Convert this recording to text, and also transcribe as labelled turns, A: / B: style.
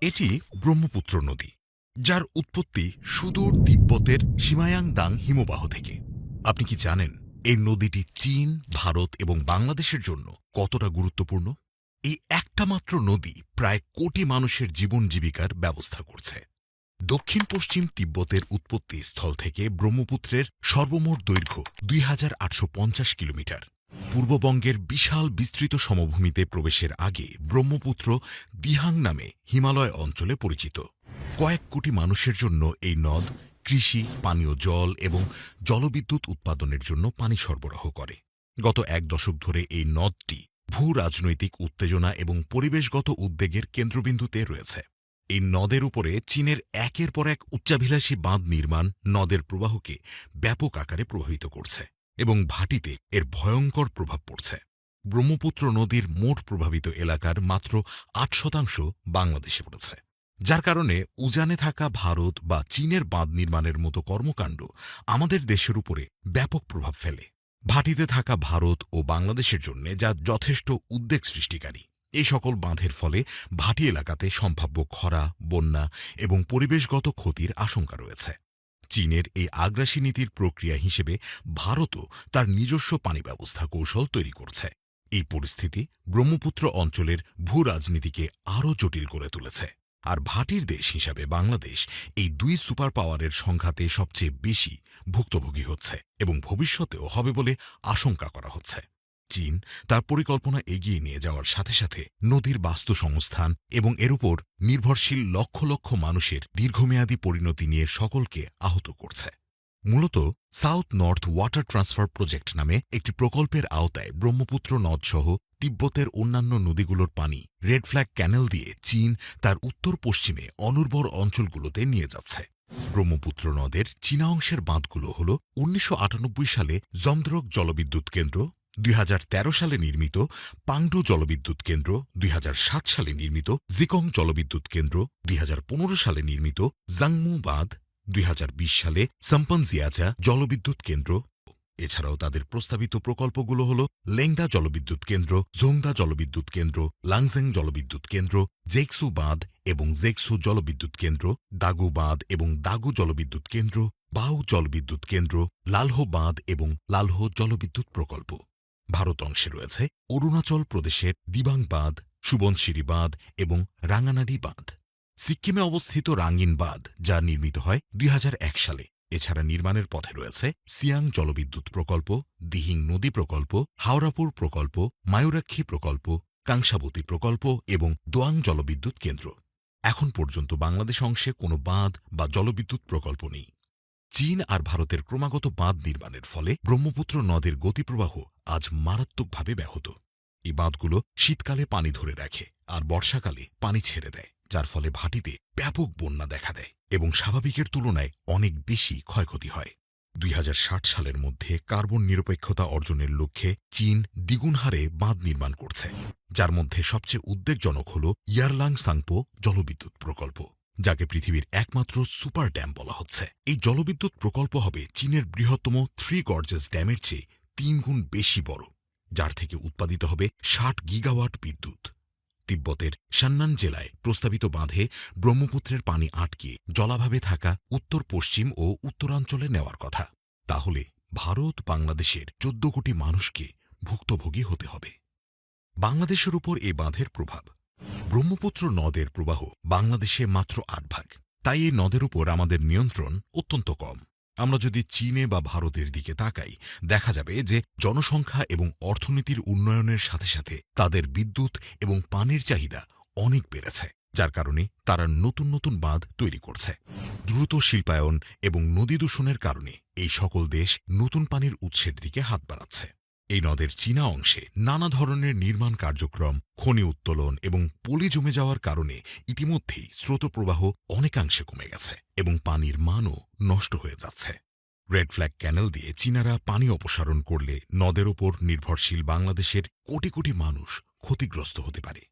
A: এটি ব্রহ্মপুত্র নদী, যার উৎপত্তি সুদূর তিব্বতের সিমায়াংদাং হিমবাহ থেকে। আপনি কি জানেন এই নদীটি চীন, ভারত এবং বাংলাদেশের জন্য কতটা গুরুত্বপূর্ণ? এই একটা মাত্র নদী প্রায় কোটি মানুষের জীবন জীবিকার ব্যবস্থা করছে। দক্ষিণ পশ্চিম তিব্বতের উৎপত্তি স্থল থেকে ব্রহ্মপুত্রের সর্বমোট দৈর্ঘ্য ২,৮৫০ কিলোমিটার। পূর্ববঙ্গের বিশাল বিস্তৃত সমভূমিতে প্রবেশের আগে ব্রহ্মপুত্র দিহাং নামে হিমালয় অঞ্চলে পরিচিত। কয়েক কোটি মানুষের জন্য এই নদ কৃষি, পানীয় জল এবং জলবিদ্যুৎ উৎপাদনের জন্য পানি সরবরাহ করে। গত এক দশক ধরে এই নদটি ভূ রাজনৈতিক উত্তেজনা এবং পরিবেশগত উদ্বেগের কেন্দ্রবিন্দুতে রয়েছে। এই নদের উপরে চীনের একের পর এক উচ্চাভিলাষী বাঁধ নির্মাণ নদের প্রবাহকে ব্যাপক আকারে প্রভাবিত করছে এবং ভাটিতে এর ভয়ঙ্কর প্রভাব পড়ছে। ব্রহ্মপুত্র নদীর মোট প্রভাবিত এলাকার মাত্র ৮% বাংলাদেশে পড়েছে, যার কারণে উজানে থাকা ভারত বা চীনের বাঁধ নির্মাণের মতো কর্মকাণ্ড আমাদের দেশের উপরে ব্যাপক প্রভাব ফেলে। ভাটিতে থাকা ভারত ও বাংলাদেশের জন্য যা যথেষ্ট উদ্বেগ সৃষ্টিকারী। এই সকল বাঁধের ফলে ভাটি এলাকাতে সম্ভাব্য খরা, বন্যা এবং পরিবেশগত ক্ষতির আশঙ্কা রয়েছে। চীনের এই আগ্রাসী নীতির প্রক্রিয়া হিসেবে ভারতও তার নিজস্ব পানি ব্যবস্থা কৌশল তৈরি করছে। এই পরিস্থিতি ব্রহ্মপুত্র অঞ্চলের ভূ রাজনীতিকে আরও জটিল করে তুলেছে। আর ভাটির দেশ হিসাবে বাংলাদেশ এই দুই সুপার পাওয়ারের সংঘাতে সবচেয়ে বেশি ভুক্তভোগী হচ্ছে এবং ভবিষ্যতেও হবে বলে আশঙ্কা করা হচ্ছে। চীন তার পরিকল্পনা এগিয়ে নিয়ে যাওয়ার সাথে সাথে নদীর বাস্তুসংস্থান এবং এর উপর নির্ভরশীল লক্ষ লক্ষ মানুষের দীর্ঘমেয়াদী পরিণতি নিয়ে সকলকে আহত করছে। মূলত south north water transfer project নামে একটি প্রকল্পের আওতায় ব্রহ্মপুত্র নদসহ তিব্বতের অন্যান্য নদীগুলোর পানি রেড ফ্ল্যাগ ক্যানেল দিয়ে চীন তার উত্তর পশ্চিমে অনুর্বর অঞ্চলগুলোতে নিয়ে যাচ্ছে। ব্রহ্মপুত্র নদের চীনা অংশের বাঁধগুলো হল ১৯৯৮ সালে জমদ্রক জলবিদ্যুৎ কেন্দ্র, ২০১৩ সালে নির্মিত পাংডু জলবিদ্যুৎ কেন্দ্র, ২০০৭ সালে নির্মিত জিকং জলবিদ্যুৎ কেন্দ্র, ২০১৫ সালে নির্মিত জাংমু বাঁধ, ২০২০ সালে সম্পনজিয়াচা জলবিদ্যুৎ কেন্দ্র। এছাড়াও তাদের প্রস্তাবিত প্রকল্পগুলো হল লেংদা জলবিদ্যুৎ কেন্দ্র, জোংদা জলবিদ্যুৎ কেন্দ্র, লাংজেং জলবিদ্যুৎ কেন্দ্র, জেকসু বাঁধ এবং জেকসু জলবিদ্যুৎ কেন্দ্র, দাগু বাঁধ এবং দাগু জলবিদ্যুৎ কেন্দ্র, বাউ জলবিদ্যুৎ কেন্দ্র, লালহো বাঁধ এবং লালহো জলবিদ্যুৎ প্রকল্প। ভারত অংশে রয়েছে অরুণাচল প্রদেশের দিবাং বাঁধ, সুবনশিরি বাঁধ এবং রাঙানাড়ি বাঁধ। সিক্কিমে অবস্থিত রাঙ্গিন বাঁধ, যা নির্মিত হয় ২০০১ সালে। এছাড়া নির্মাণের পথে রয়েছে সিয়াং জলবিদ্যুৎ প্রকল্প, দিহিং নদী প্রকল্প, হাওড়াপুর প্রকল্প, মায়ুরাক্ষী প্রকল্প, কাংসাবতী প্রকল্প এবং দোয়াং জলবিদ্যুৎ কেন্দ্র। এখন পর্যন্ত বাংলাদেশ অংশে কোনো বাঁধ বা জলবিদ্যুৎ প্রকল্প নেই। চীন আর ভারতের ক্রমাগত বাঁধ নির্মাণের ফলে ব্রহ্মপুত্র নদের গতিপ্রবাহ আজ মারাত্মকভাবে ব্যাহত। এই বাঁধগুলো শীতকালে পানি ধরে রাখে আর বর্ষাকালে পানি ছেড়ে দেয়, যার ফলে ভাটিতে ব্যাপক বন্যা দেখা দেয় এবং স্বাভাবিকের তুলনায় অনেক বেশি ক্ষয়ক্ষতি হয়। ২০৬০ সালের মধ্যে কার্বন নিরপেক্ষতা অর্জনের লক্ষ্যে চীন দ্বিগুণ হারে বাঁধ নির্মাণ করছে, যার মধ্যে সবচেয়ে উদ্বেগজনক হল ইয়ারলাং সাংপো জলবিদ্যুৎ প্রকল্প, যাকে পৃথিবীর একমাত্র সুপার ড্যাম বলা হচ্ছে। এই জলবিদ্যুৎ প্রকল্প হবে চীনের বৃহত্তম থ্রি গর্জেস ড্যামের চেয়ে ৩ গুণ বেশি বড়, যার থেকে উৎপাদিত হবে ৬০ গিগাওয়াট বিদ্যুৎ। তিব্বতের শান্নান জেলায় প্রস্তাবিত বাঁধে ব্রহ্মপুত্রের পানি আটকে জলাভাবে থাকা উত্তর পশ্চিম ও উত্তরাঞ্চলে নেওয়ার কথা। তাহলে ভারত বাংলাদেশের ১৪ কোটি মানুষকে ভুক্তভোগী হতে হবে। বাংলাদেশের উপর এ বাঁধের প্রভাব। ব্রহ্মপুত্র নদের প্রবাহ বাংলাদেশে মাত্র ৮ ভাগ, তাই এই নদের উপর আমাদের নিয়ন্ত্রণ অত্যন্ত কম। আমরা যদি চীনে বা ভারতের দিকে তাকাই, দেখা যাবে যে জনসংখ্যা এবং অর্থনীতির উন্নয়নের সাথে সাথে তাদের বিদ্যুৎ এবং পানির চাহিদা অনেক বেড়েছে, যার কারণে তারা নতুন নতুন বাঁধ তৈরি করছে। দ্রুত শিল্পায়ন এবং নদী দূষণের কারণে এই সকল দেশ নতুন পানির উৎসের দিকে হাত বাড়াচ্ছে। এই নদের চীনা অংশে নানা ধরনের নির্মাণ কার্যক্রম, খনি উত্তোলন এবং পলি জমে যাওয়ার কারণে ইতিমধ্যেই স্রোতপ্রবাহ অনেকাংশে কমে গেছে এবং পানির মানও নষ্ট হয়ে যাচ্ছে। রেড ফ্ল্যাগ ক্যানেল দিয়ে চীনারা পানি অপসারণ করলে নদের ওপর নির্ভরশীল বাংলাদেশের কোটি কোটি মানুষ ক্ষতিগ্রস্ত হতে পারে।